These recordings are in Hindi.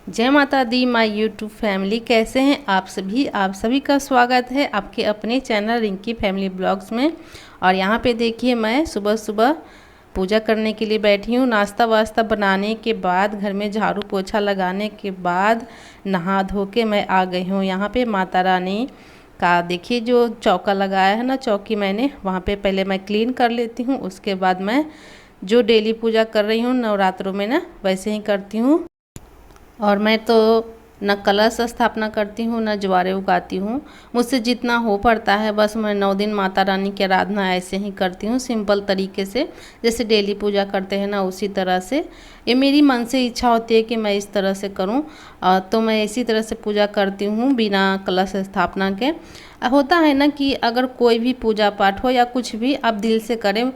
जय माता दी माय यूट्यूब फैमिली, कैसे हैं आप सभी का स्वागत है आपके अपने चैनल रिंकी फैमिली ब्लॉग्स में। और यहाँ पे देखिए मैं सुबह सुबह पूजा करने के लिए बैठी हूँ। नाश्ता वास्ता बनाने के बाद, घर में झाड़ू पोछा लगाने के बाद नहा धो के मैं आ गई हूँ। यहाँ पे माता रानी का देखिए जो चौका लगाया है ना, चौकी मैंने वहाँ पे पहले मैं क्लीन कर लेती हूँ। उसके बाद मैं जो डेली पूजा कर रही हूँ नवरात्रों में ना, वैसे ही करती हूँ। और मैं तो न कलश स्थापना करती हूँ न ज्वारे उगाती हूँ। मुझसे जितना हो पड़ता है बस मैं 9 दिन माता रानी की आराधना ऐसे ही करती हूँ, सिंपल तरीके से, जैसे डेली पूजा करते हैं ना उसी तरह से। ये मेरी मन से इच्छा होती है कि मैं इस तरह से करूँ, तो मैं इसी तरह से पूजा करती हूँ बिना कलश स्थापना के। होता है ना कि अगर कोई भी पूजा पाठ हो या कुछ भी आप दिल से करें,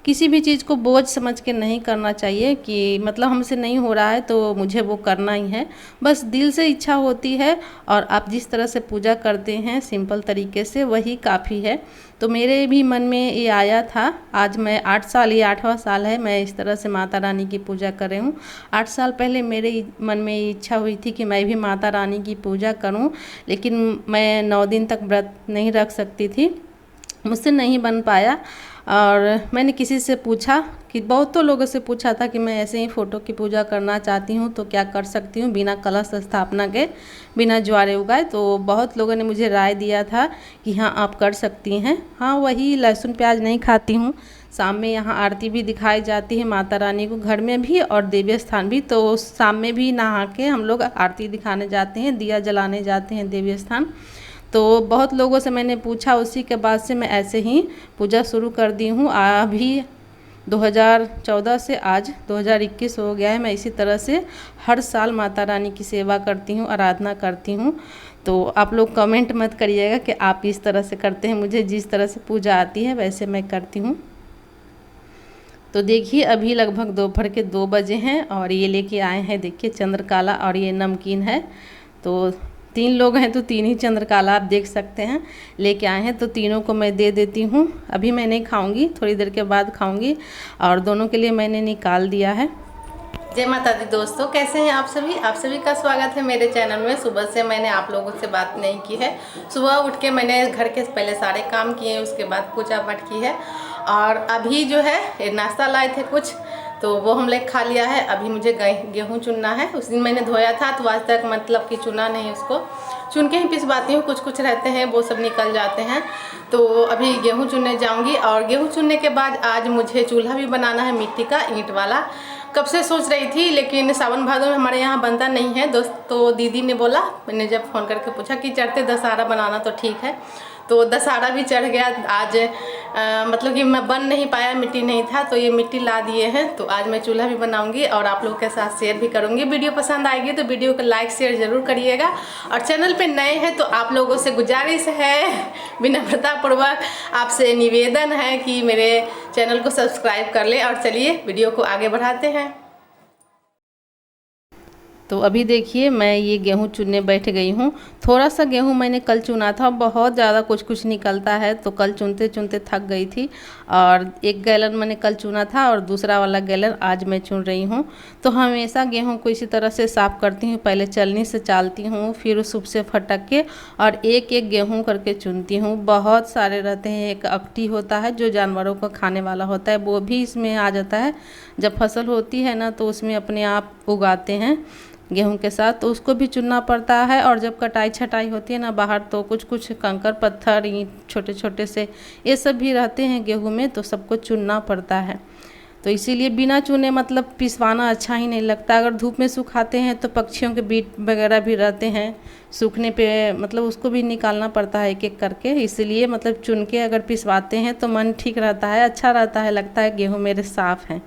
किसी भी चीज़ को बोझ समझ के नहीं करना चाहिए कि मतलब हमसे नहीं हो रहा है तो मुझे वो करना ही है। बस दिल से इच्छा होती है और आप जिस तरह से पूजा करते हैं सिंपल तरीके से, वही काफ़ी है। तो मेरे भी मन में ये आया था। आज मैं 8 साल, ये 8वां साल है मैं इस तरह से माता रानी की पूजा कर रही हूँ। 8 साल पहले मेरे मन में इच्छा हुई थी कि मैं भी माता रानी की पूजा करूँ, लेकिन मैं 9 दिन तक व्रत नहीं रख सकती थी, मुझसे नहीं बन पाया। और मैंने किसी से पूछा कि बहुतों लोगों से पूछा था कि मैं ऐसे ही फ़ोटो की पूजा करना चाहती हूँ तो क्या कर सकती हूँ बिना कलश स्थापना के, बिना ज्वारे उगाए। तो बहुत लोगों ने मुझे राय दिया था कि हाँ आप कर सकती हैं। हाँ, वही लहसुन प्याज नहीं खाती हूँ। शाम में यहाँ आरती भी दिखाई जाती है माता रानी को, घर में भी और देवी स्थान भी। तो शाम में भी नहा के हम लोग आरती दिखाने जाते हैं, दिया जलाने जाते हैं देवी स्थान। तो बहुत लोगों से मैंने पूछा, उसी के बाद से मैं ऐसे ही पूजा शुरू कर दी हूँ। अभी 2014 से आज 2021 हो गया है। मैं इसी तरह से हर साल माता रानी की सेवा करती हूँ, आराधना करती हूँ। तो आप लोग कमेंट मत करिएगा कि आप इस तरह से करते हैं, मुझे जिस तरह से पूजा आती है वैसे मैं करती हूँ। तो देखिए अभी लगभग दोपहर के 2 बजे हैं और ये लेके आए हैं देखिए चंद्रकला और ये नमकीन है। तो 3 लोग हैं तो 3 ही चंद्रकला आप देख सकते हैं लेके आए हैं, तो तीनों को मैं दे देती हूँ। अभी मैं नहीं खाऊंगी, थोड़ी देर के बाद खाऊंगी, और दोनों के लिए मैंने निकाल दिया है। जय माता दी दोस्तों, कैसे हैं आप सभी का स्वागत है मेरे चैनल में। सुबह से मैंने आप लोगों से बात नहीं की है। सुबह उठ के मैंने घर के पहले सारे काम किए, उसके बाद पूजा पाठ की है। और अभी जो है नाश्ता लाए थे कुछ, तो वो हम लोग खा लिया है। अभी मुझे गेहूँ चुनना है। उस दिन मैंने धोया था तो आज तक मतलब कि चुना नहीं, उसको चुन के ही पिसवाती हूँ। कुछ रहते हैं वो सब निकल जाते हैं। तो अभी गेहूँ चुनने जाऊँगी। और गेहूँ चुनने के बाद आज मुझे चूल्हा भी बनाना है, मिट्टी का, ईंट वाला। कब से सोच रही थी, लेकिन सावन भादों में हमारे यहाँ बनता नहीं है दोस्त। तो दीदी ने बोला, मैंने जब फ़ोन करके पूछा कि चढ़ते दशहरा बनाना, तो ठीक है। तो दशहरा भी चढ़ गया आज। मतलब कि मैं बन नहीं पाया, मिट्टी नहीं था, तो ये मिट्टी ला दिए हैं। तो आज मैं चूल्हा भी बनाऊंगी और आप लोगों के साथ शेयर भी करूंगी। वीडियो पसंद आएगी तो वीडियो को लाइक शेयर ज़रूर करिएगा। और चैनल पे नए हैं तो आप लोगों से गुजारिश है, विनम्रतापूर्वक आपसे निवेदन है कि मेरे चैनल को सब्सक्राइब कर ले। और चलिए वीडियो को आगे बढ़ाते हैं। तो अभी देखिए मैं ये गेहूँ चुनने बैठ गई हूँ। थोड़ा सा गेहूँ मैंने कल चुना था, बहुत ज़्यादा कुछ निकलता है तो कल चुनते चुनते थक गई थी। और 1 गैलन मैंने कल चुना था और दूसरा वाला गैलन आज मैं चुन रही हूँ। तो हमेशा गेहूँ को इसी तरह से साफ़ करती हूँ, पहले चलनी से चालती हूँ, फिर उस सूप से फटक के और एक एक गेहूँ करके चुनती हूँ। बहुत सारे रहते हैं। एक अकटी होता है जो जानवरों को खाने वाला होता है, वो भी इसमें आ जाता है। जब फसल होती है ना तो उसमें अपने आप उगाते हैं गेहूं के साथ, तो उसको भी चुनना पड़ता है। और जब कटाई छटाई होती है ना बाहर, तो कुछ कंकर पत्थर, ईंट छोटे छोटे से, ये सब भी रहते हैं गेहूं में, तो सबको चुनना पड़ता है। तो इसीलिए बिना चुने मतलब पिसवाना अच्छा ही नहीं लगता। अगर धूप में सुखाते हैं तो पक्षियों के बीट वगैरह भी रहते हैं, सूखने पे मतलब उसको भी निकालना पड़ता है एक एक करके। इसलिए मतलब चुन के अगर पिसवाते हैं तो मन ठीक रहता है, अच्छा रहता है, लगता है गेहूँ मेरे साफ़ हैं।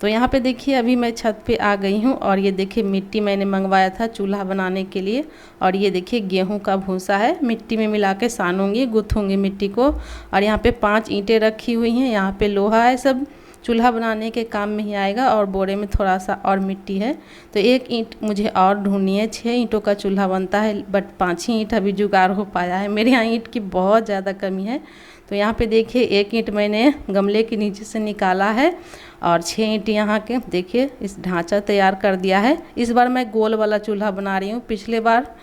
तो यहाँ पे देखिए अभी मैं छत पे आ गई हूँ और ये देखिए मिट्टी मैंने मंगवाया था चूल्हा बनाने के लिए। और ये देखिए गेहूं का भूसा है, मिट्टी में मिला के सानूंगी, गूँथूंगी मिट्टी को। और यहाँ पे 5 ईंटें रखी हुई हैं, यहाँ पे लोहा है सब। चूल्हा बनाने के काम में ही आएगा। और बोरे में थोड़ा सा और मिट्टी है, तो एक ईंट मुझे और ढूंढनी है। 6 ईंटों का चूल्हा बनता है, बट 5 ही ईंट अभी जुगाड़ हो पाया है। मेरे यहाँ ईंट की बहुत ज़्यादा कमी है। तो यहाँ पे देखिए एक ईंट मैंने गमले के नीचे से निकाला है और 6 ईंट यहाँ के देखिए इस ढांचा तैयार कर दिया है। इस बार मैं गोल वाला चूल्हा बना रही हूँ। पिछले बार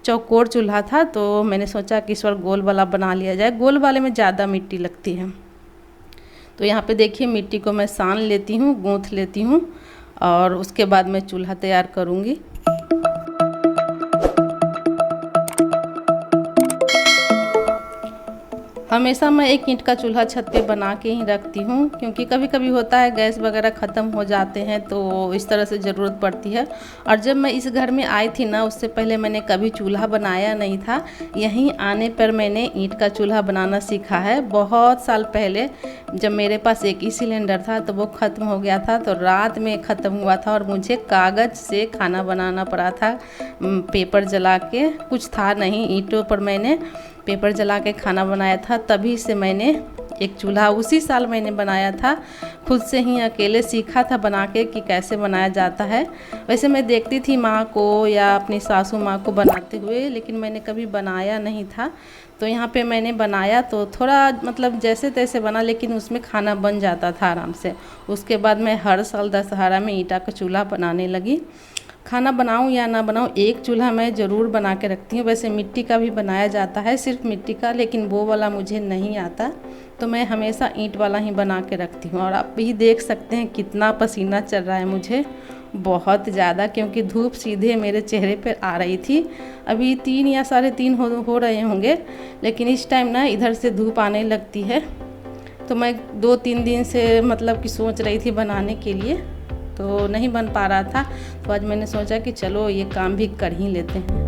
चौकोर चूल्हा था, तो मैंने सोचा कि इस बार गोल वाला बना लिया जाए। गोल वाले में ज़्यादा मिट्टी लगती है। तो यहाँ पे देखिए मिट्टी को मैं सान लेती हूँ, गूँथ लेती हूँ और उसके बाद मैं चूल्हा तैयार करूँगी। हमेशा मैं एक ईंट का चूल्हा छत पे बना के ही रखती हूँ, क्योंकि कभी कभी होता है गैस वगैरह ख़त्म हो जाते हैं, तो इस तरह से ज़रूरत पड़ती है। और जब मैं इस घर में आई थी ना, उससे पहले मैंने कभी चूल्हा बनाया नहीं था। यहीं आने पर मैंने ईंट का चूल्हा बनाना सीखा है। बहुत साल पहले जब मेरे पास एक ही सिलेंडर था, तो वो ख़त्म हो गया था, तो रात में ख़त्म हुआ था और मुझे कागज़ से खाना बनाना पड़ा था, पेपर जला के। कुछ था नहीं, ईंटों पर मैंने पेपर जला के खाना बनाया था। तभी से मैंने एक चूल्हा उसी साल मैंने बनाया था। खुद से ही अकेले सीखा था बना के कि कैसे बनाया जाता है। वैसे मैं देखती थी माँ को या अपनी सासू माँ को बनाते हुए, लेकिन मैंने कभी बनाया नहीं था। तो यहाँ पे मैंने बनाया तो थोड़ा मतलब जैसे तैसे बना, लेकिन उसमें खाना बन जाता था आराम से। उसके बाद मैं हर साल दशहरा में ईंटा का चूल्हा बनाने लगी। खाना बनाऊं या ना बनाऊं, एक चूल्हा मैं ज़रूर बना के रखती हूँ। वैसे मिट्टी का भी बनाया जाता है, सिर्फ मिट्टी का, लेकिन वो वाला मुझे नहीं आता, तो मैं हमेशा ईंट वाला ही बना के रखती हूँ। और आप भी देख सकते हैं कितना पसीना चल रहा है मुझे, बहुत ज़्यादा, क्योंकि धूप सीधे मेरे चेहरे पर आ रही थी। अभी 3 या 3:30 हो रहे होंगे, लेकिन इस टाइम ना इधर से धूप आने लगती है। तो मैं 2-3 दिन से मतलब कि सोच रही थी बनाने के लिए, तो नहीं बन पा रहा था। तो आज मैंने सोचा कि चलो ये काम भी कर ही लेते हैं।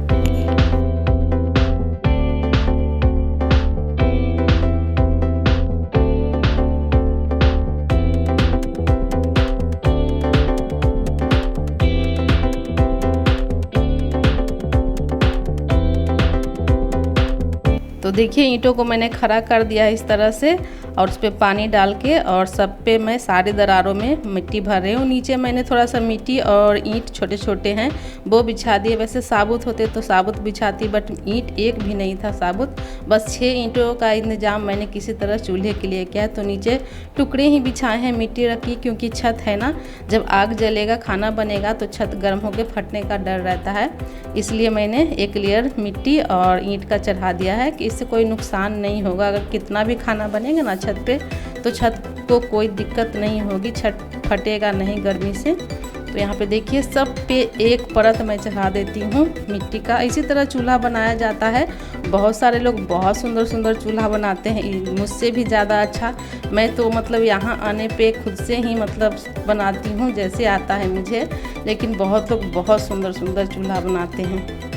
तो देखिए ईंटों को मैंने खड़ा कर दिया इस तरह से, और उस पर पानी डाल के, और सब पे मैं सारे दरारों में मिट्टी भर रही हूँ। नीचे मैंने थोड़ा सा मिट्टी और ईंट छोटे छोटे हैं वो बिछा दिए। वैसे साबुत होते तो साबुत बिछाती, बट ईंट एक भी नहीं था साबुत। बस 6 ईंटों का इंतजाम मैंने किसी तरह चूल्हे के लिए किया। तो नीचे टुकड़े ही बिछाए हैं, मिट्टी रखी, क्योंकि छत है ना, जब आग जलेगा खाना बनेगा तो छत गर्म होकर फटने का डर रहता है। इसलिए मैंने एक लेयर मिट्टी और ईंट का चढ़ा दिया है कि इससे कोई नुकसान नहीं होगा। अगर कितना भी खाना बनेगा ना छत पे, तो छत को कोई दिक्कत नहीं होगी, छत फटेगा नहीं गर्मी से। तो यहाँ पे देखिए सब पे एक परत मैं चढ़ा देती हूँ मिट्टी का। इसी तरह चूल्हा बनाया जाता है। बहुत सारे लोग बहुत सुंदर सुंदर चूल्हा बनाते हैं, मुझसे भी ज़्यादा अच्छा। मैं तो मतलब यहाँ आने पे खुद से ही मतलब बनाती हूँ जैसे आता है मुझे, लेकिन बहुत लोग बहुत सुंदर सुंदर चूल्हा बनाते हैं।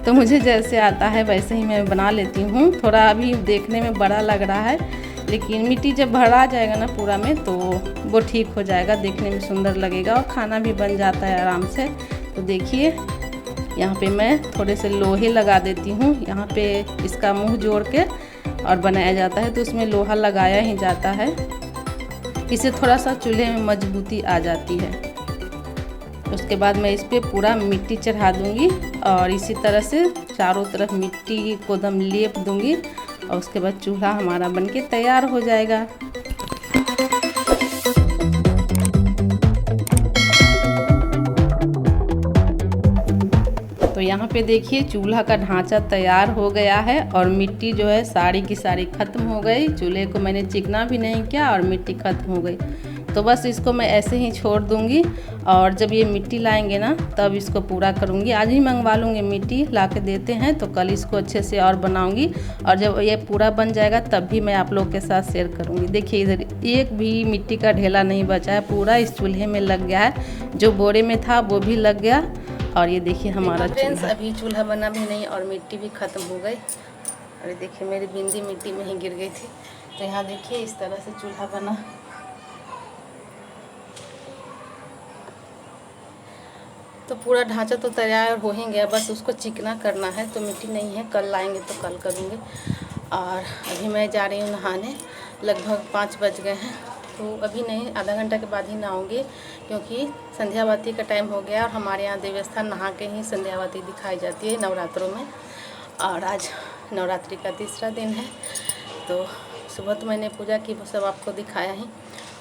तो मुझे जैसे आता है वैसे ही मैं बना लेती हूँ। थोड़ा अभी देखने में बड़ा लग रहा है, लेकिन मिट्टी जब भरा जाएगा ना पूरा में, तो वो ठीक हो जाएगा, देखने में सुंदर लगेगा और खाना भी बन जाता है आराम से। तो देखिए यहाँ पे मैं थोड़े से लोहे लगा देती हूँ। यहाँ पे इसका मुंह जोड़ के और बनाया जाता है, तो उसमें लोहा लगाया ही जाता है। इससे थोड़ा सा चूल्हे में मजबूती आ जाती है। उसके बाद मैं इस पर पूरा मिट्टी चढ़ा दूँगी और इसी तरह से चारों तरफ मिट्टी को दम लेप दूँगी, और उसके बाद चूल्हा हमारा बनके तैयार हो जाएगा। तो यहाँ पे देखिए चूल्हा का ढांचा तैयार हो गया है, और मिट्टी जो है सारी की सारी ख़त्म हो गई। चूल्हे को मैंने चिकना भी नहीं किया और मिट्टी ख़त्म हो गई। तो बस इसको मैं ऐसे ही छोड़ दूँगी, और जब ये मिट्टी लाएंगे ना तब इसको पूरा करूँगी। आज ही मंगवा लूँगी मिट्टी, ला के देते हैं, तो कल इसको अच्छे से और बनाऊँगी, और जब ये पूरा बन जाएगा तब भी मैं आप लोग के साथ शेयर करूँगी। देखिए इधर एक भी मिट्टी का ढेला नहीं बचा है, पूरा इस चूल्हे में लग गया है। जो बोरे में था वो भी लग गया। और ये देखिए हमारा चूल्हा, अभी चूल्हा बना भी नहीं और मिट्टी भी ख़त्म हो गई। और ये देखिए मेरी बिंदी मिट्टी में ही गिर गई थी। तो यहाँ देखिए इस तरह से चूल्हा बना। तो पूरा ढांचा तो तैयार हो ही गया, बस उसको चिकना करना है। तो मिट्टी नहीं है, कल लाएंगे तो कल करूँगी। और अभी मैं जा रही हूँ नहाने, लगभग 5 बज गए हैं। तो अभी नहीं, आधा घंटा के बाद ही नहाऊंगी, क्योंकि संध्या बाती का टाइम हो गया और हमारे यहाँ देवस्थान नहा के ही संध्या बाती दिखाई जाती है नवरात्रों में। और आज नवरात्रि का तीसरा दिन है। तो सुबह तो मैंने पूजा की, वो सब आपको दिखाया ही।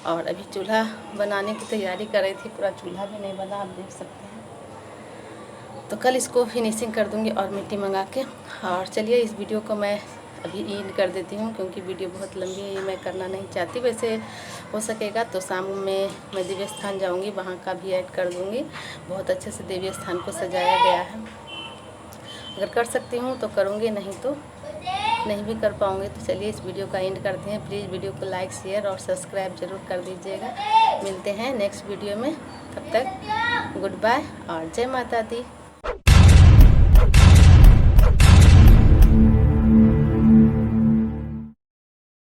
और अभी चूल्हा बनाने की तैयारी कर रही थी, पूरा चूल्हा भी नहीं बना, आप देख सकते हैं। तो कल इसको फिनिशिंग कर दूंगी और मिट्टी मंगा के। और चलिए इस वीडियो को मैं अभी एंड कर देती हूँ, क्योंकि वीडियो बहुत लंबी है, ये मैं करना नहीं चाहती। वैसे हो सकेगा तो शाम में मैं दिव्य स्थान जाऊँगी, वहाँ का भी ऐड कर दूँगी। बहुत अच्छे से दिव्य स्थान को सजाया गया है। अगर कर सकती हूँ तो करूँगी, नहीं तो नहीं भी कर पाऊँगी। तो चलिए इस वीडियो का एंड करते हैं। प्लीज़ वीडियो को लाइक, शेयर और सब्सक्राइब ज़रूर कर दीजिएगा। मिलते हैं नेक्स्ट वीडियो में, तब तक गुड बाय और जय माता दी।